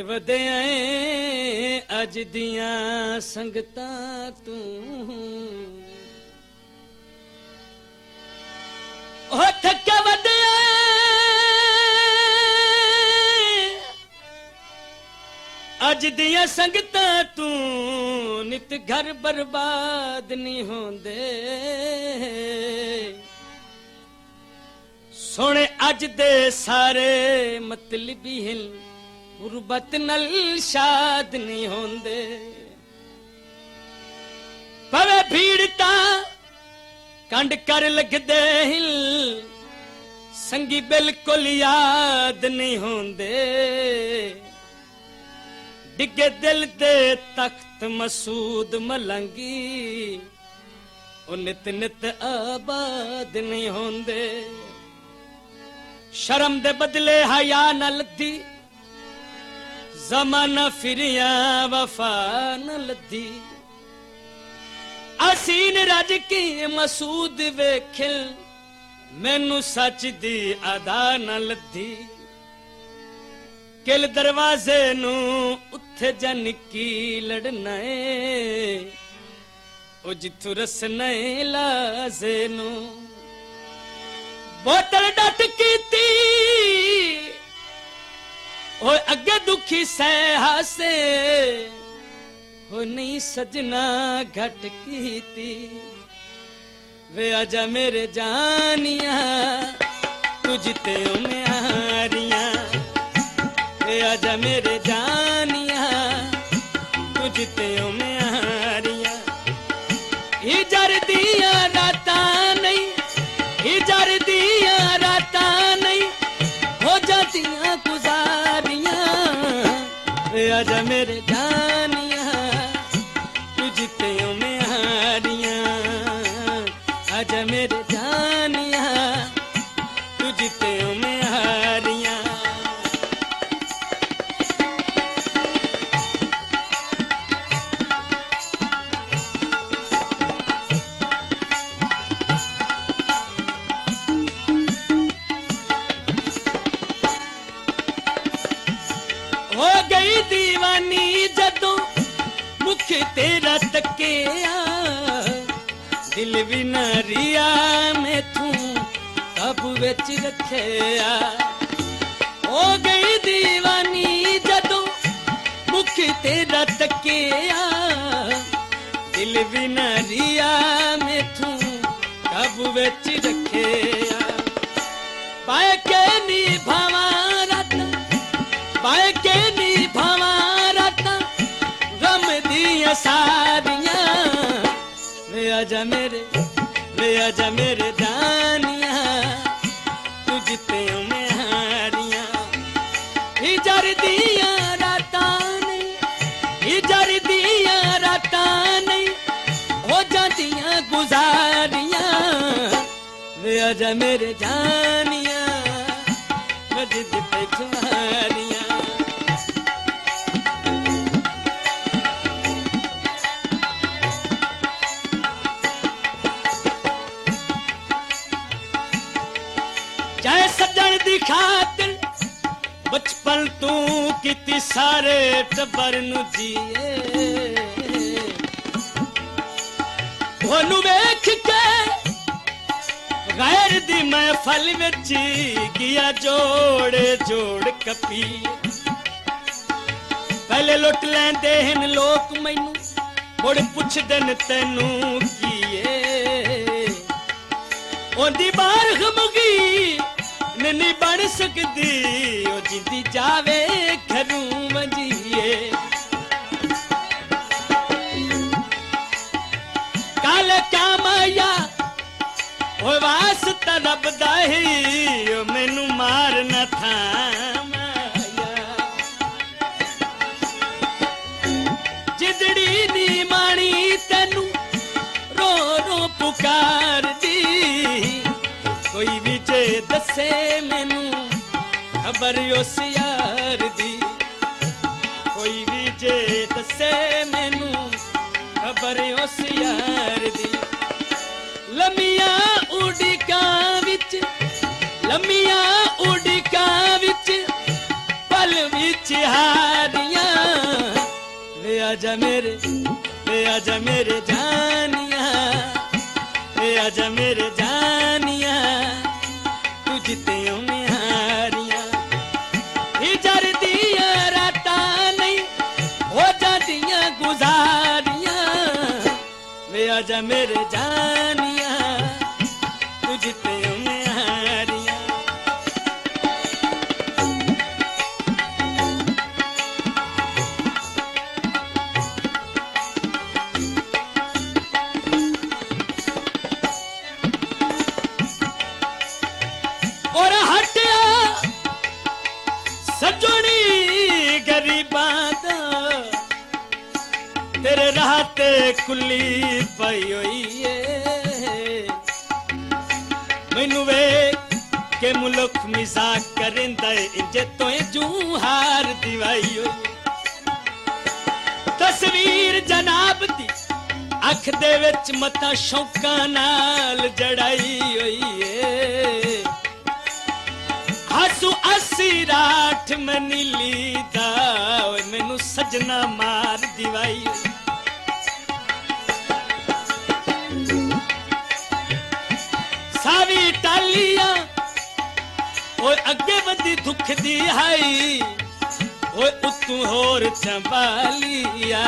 वधियां अज दियां संगतां तू ओ थके वधियां अज दियां संगतां तू नित घर बर्बाद नहीं होंदे सोने अज दे सारे मतलबी हिल गुरबत नल शाद नहीं होंदे पवे भीड़ता कंड कर लगदे हिल संगी बिल्कुल याद नहीं होंदे डिगे दिल दे तख्त मसूद मलंगी ओ नित नित आबाद नहीं होंदे शर्म दे बदले हया न लद्दी ज़माना फिरिया वफा न लद्दी असीन रज की मसूद वेखिल मैनू सच दी अदा न लद्दी किल दरवाजे नू उत्थे जा निक्की लड़ना ओ जिथू रसना लाजे नू बोतल डट कीती ओ अगे दुखी सह से हो नहीं सजना घट कीती वे आजा मेरे जानिया तुझ ते म्यारियां वे आजा मेरे जानिया तुझ ते म्यारियां हिजर दिया रातां नहीं हिजर दिया रातां नहीं हो जातियां गुजारियां वे आजा मेरे जानिया तुझ ते म्यारियां आजा मेरे जानिया तुझ ते म्यारियां हो गई दीवानी जदों मुख तेरा तकिया दिल भी ना रिया मैं तू कब विच रखिया हो गई दीवानी जदों मुख तेरा तकिया दिल भी ना रिया मैं तू कब विच रखिया पाए के निभावा पाए के निभावा रातां गम दियां सारियां वे आजा मेरे जानिया तुझ ते म्यारियां हिजर दियां रातां नहीं हिजर दियां रातां नहीं हो जातियां गुजारियां वे आजा मेरे जानिया जिद पे खुमारियां चाहे सज्जन दी खातिर बचपन तू किती सारे टब्बर नू जीए ओनू वेख के गैर दी महफल विच किया जोड़ जोड़ कपी पहले लुट लैंदे हन लोक मैनू मुड़ पुछदे न तैनू कीए ओंदी बारख मुगी नहीं बन सकदी ओ जिंदी जावे घरों वंजीए काल क्या माया ओ वास्ता रब दा ही ओ मैनू मारना था माया जिदड़ी दी माणी तैनू रो रो पुकार दी कोई भी जे दसे मैनू खबर उस यार दी कोई भी जे दसे मैनू खबर उस यार दी लमिया उड़िका विच लमिया उड़िका विच पल विच हारी आजा मेरे जानिया, वे आजा मेरे जानिया, तुझ ते में हारियां हिजर दिया राता नहीं हो जादियां गुजारियां, वे आजा मेरे जानिया, तुझ ते में हारियां। और हटिया सजनी गरीबां दा तेरे राहते कुली पई होई है, मैनू वे के मुल्क मजाक करेंदा इंजे तो जू हार दिवाई होई, तस्वीर जनाब दी अख दे विच मता शौकां नाल जड़ाई होई है, हसू अस्सी राठ में नीली दा मैनू सजना मार दिवाई, सावी टालियां ओए अगे बदी दुख दी हाई, ओए उतू होर चंबालिया,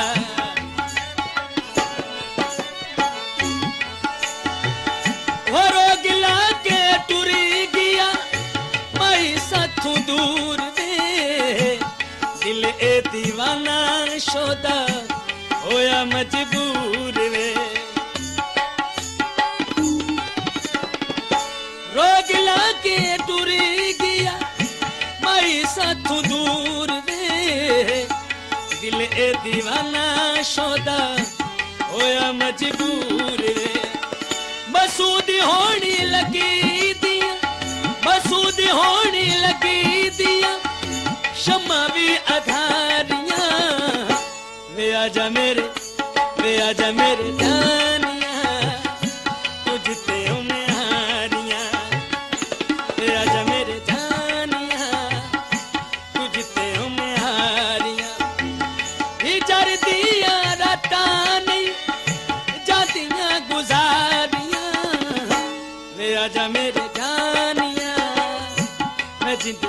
हो रोग लाके टुरी गया माई साथू दूर दे, दिल ए दीवाना शोदा होया मजबूर वे, रोग लाके टुरी गया माई साथू दूर दे, दिल ए दीवाना शोदा होया मजबूर वे, मसूदी होनी लगी दिया, मसूदी होनी लगी दिया शम्मा भी अधारियां, वे आजा मेरे जानिया, तुझ ते में हारियां, वे आजा मेरे जानिया, तुझ ते में हारियां हिजर दिया राता नहीं जादियां गुजारियां, वे आजा मेरे जानिया, मैं जिंद